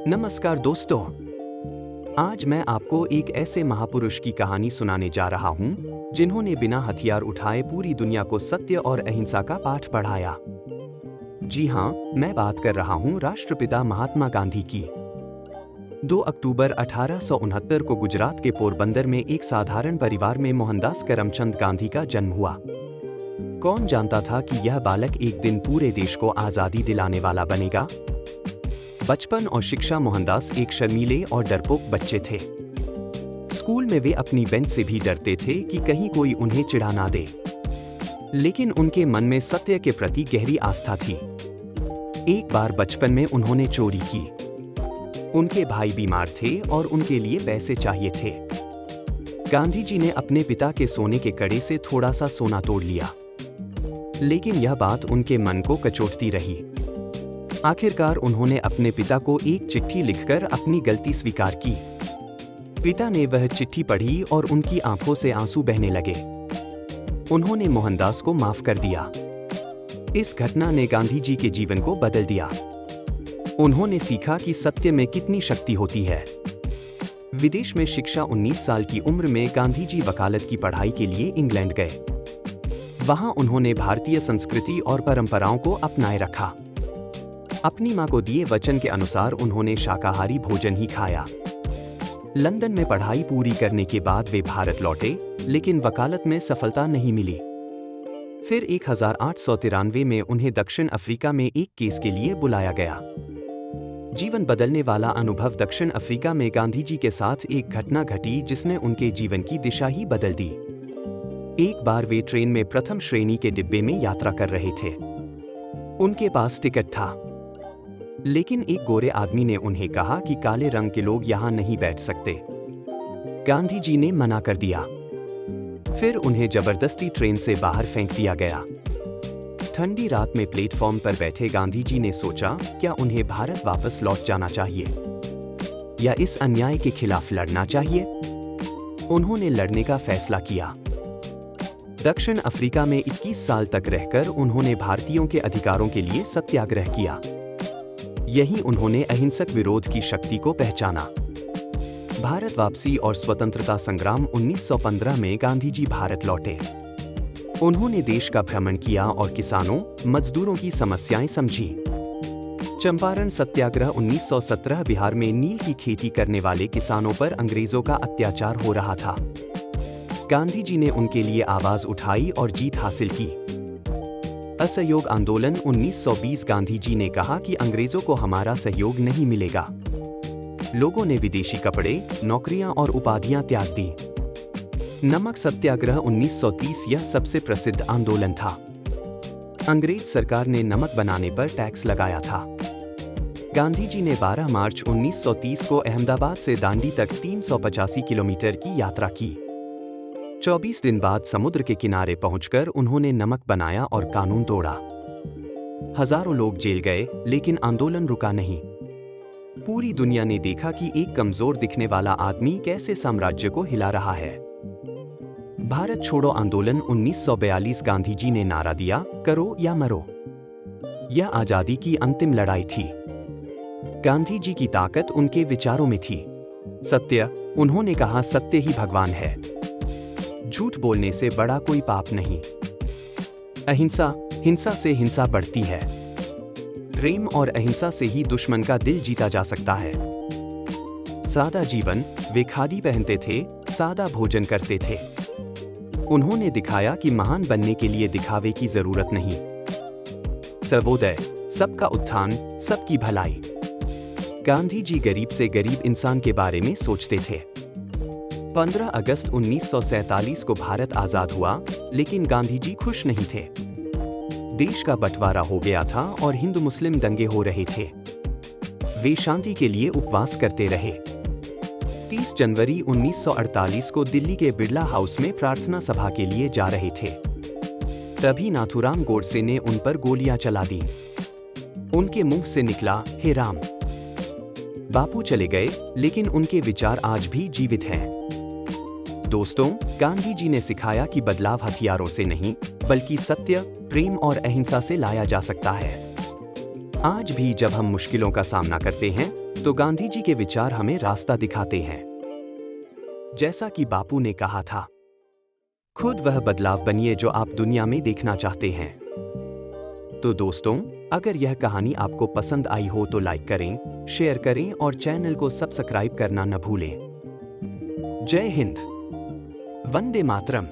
नमस्कार दोस्तों। आज मैं आपको एक ऐसे महापुरुष की कहानी सुनाने जा रहा हूं जिन्होंने बिना हथियार उठाए पूरी दुनिया को सत्य और अहिंसा का पाठ पढ़ाया। जी हां, मैं बात कर रहा हूं राष्ट्रपिता महात्मा गांधी की। 2 अक्टूबर 1869 को गुजरात के पोरबंदर में एक साधारण परिवार में मोहनदास करमचंद गांधी का जन्म हुआ। कौन जानता था कि यह बालक एक दिन पूरे देश को आजादी दिलाने वाला बनेगा। बचपन और शिक्षा मोहनदास एक शर्मीले और डरपोक बच्चे थे। स्कूल में वे अपनी बेंच से भी डरते थे कि कहीं कोई उन्हें चिढ़ा ना दे। लेकिन उनके मन में सत्य के प्रति गहरी आस्था थी। एक बार बचपन में उन्होंने चोरी की। उनके भाई बीमार थे और उनके लिए पैसे चाहिए थे। गांधी जी ने अपने पिता के सोने के कड़े से थोड़ा सा सोना तोड़ लिया, लेकिन यह बात उनके मन को कचोटती रही। आखिरकार उन्होंने अपने पिता को एक चिट्ठी लिखकर अपनी गलती स्वीकार की। पिता ने वह चिट्ठी पढ़ी और उनकी आंखों से आंसू बहने लगे। उन्होंने मोहनदास को माफ कर दिया। इस घटना ने गांधी जी के जीवन को बदल दिया। उन्होंने सीखा कि सत्य में कितनी शक्ति होती है। विदेश में शिक्षा 19 साल की उम्र में गांधी जी वकालत की पढ़ाई के लिए इंग्लैंड गए। वहां उन्होंने भारतीय संस्कृति और परंपराओं को अपनाए रखा। अपनी मां को दिए वचन के अनुसार उन्होंने शाकाहारी भोजन ही खाया। लंदन में पढ़ाई पूरी करने के बाद वे भारत लौटे, लेकिन वकालत में सफलता नहीं मिली। फिर 1893 में उन्हें दक्षिण अफ्रीका में एक केस के लिए बुलाया गया। जीवन बदलने वाला अनुभव। दक्षिण अफ्रीका में गांधी जी के साथ एक घटना घटी जिसने उनके जीवन की दिशा ही बदल दी। एक बार वे ट्रेन में प्रथम श्रेणी के डिब्बे में यात्रा कर रहे थे। उनके पास टिकट था, लेकिन एक गोरे आदमी ने उन्हें कहा कि काले रंग के लोग यहाँ नहीं बैठ सकते। गांधी जी ने मना कर दिया। फिर उन्हें जबरदस्ती ट्रेन से बाहर फेंक दिया गया। ठंडी रात में प्लेटफॉर्म पर बैठे गांधी जी ने सोचा, क्या उन्हें भारत वापस लौट जाना चाहिए या इस अन्याय के खिलाफ लड़ना चाहिए। उन्होंने लड़ने का फैसला किया। दक्षिण अफ्रीका में 21 साल तक रहकर उन्होंने भारतीयों के अधिकारों के लिए सत्याग्रह किया। यही उन्होंने अहिंसक विरोध की शक्ति को पहचाना। भारत वापसी और स्वतंत्रता संग्राम। 1915 में गांधी जी भारत लौटे। उन्होंने देश का भ्रमण किया और किसानों, मजदूरों की समस्याएं समझी। चंपारण सत्याग्रह। 1917 बिहार में नील की खेती करने वाले किसानों पर अंग्रेजों का अत्याचार हो रहा था। गांधी जी ने उनके लिए आवाज उठाई और जीत हासिल की। असहयोग आंदोलन। 1920 गांधी जी ने कहा कि अंग्रेजों को हमारा सहयोग नहीं मिलेगा। लोगों ने विदेशी कपड़े, नौकरियां और उपाधियां त्याग दी। नमक सत्याग्रह। 1930 यह सबसे प्रसिद्ध आंदोलन था। अंग्रेज सरकार ने नमक बनाने पर टैक्स लगाया था। गांधी जी ने 12 मार्च 1930 को अहमदाबाद से दांडी तक 385 किलोमीटर की यात्रा की। 24 दिन बाद समुद्र के किनारे पहुंचकर उन्होंने नमक बनाया और कानून तोड़ा। हजारों लोग जेल गए, लेकिन आंदोलन रुका नहीं। पूरी दुनिया ने देखा कि एक कमजोर दिखने वाला आदमी कैसे साम्राज्य को हिला रहा है। भारत छोड़ो आंदोलन। 1942 गांधी जी ने नारा दिया, करो या मरो। यह आजादी की अंतिम लड़ाई थी। गांधी जी की ताकत उनके विचारों में थी। सत्य। उन्होंने कहा, सत्य ही भगवान है। झूठ बोलने से बड़ा कोई पाप नहीं। अहिंसा। हिंसा से हिंसा बढ़ती है। प्रेम और अहिंसा से ही दुश्मन का दिल जीता जा सकता है। सादा जीवन। वे खादी पहनते थे, सादा भोजन करते थे। उन्होंने दिखाया कि महान बनने के लिए दिखावे की जरूरत नहीं। सर्वोदय। सबका उत्थान, सबकी भलाई। गांधी जी गरीब से गरीब इंसान के बारे में सोचते थे। 15 अगस्त 1947 को भारत आजाद हुआ, लेकिन गांधी जी खुश नहीं थे। देश का बंटवारा हो गया था और हिंदू मुस्लिम दंगे हो रहे थे। वे शांति के लिए उपवास करते रहे। 30 जनवरी 1948 को दिल्ली के बिड़ला हाउस में प्रार्थना सभा के लिए जा रहे थे। तभी नाथूराम गोडसे ने उन पर गोलियां चला दी। उनके मुंह से निकला, हे राम। बापू चले गए, लेकिन उनके विचार आज भी जीवित हैं। दोस्तों, गांधी जी ने सिखाया कि बदलाव हथियारों से नहीं, बल्कि सत्य, प्रेम और अहिंसा से लाया जा सकता है। आज भी जब हम मुश्किलों का सामना करते हैं, तो गांधी जी के विचार हमें रास्ता दिखाते हैं। जैसा कि बापू ने कहा था, खुद वह बदलाव बनिए जो आप दुनिया में देखना चाहते हैं। तो दोस्तों, अगर यह कहानी आपको पसंद आई हो तो लाइक करें, शेयर करें और चैनल को सब्सक्राइब करना न भूलें। जय हिंद, वंदे मातरम।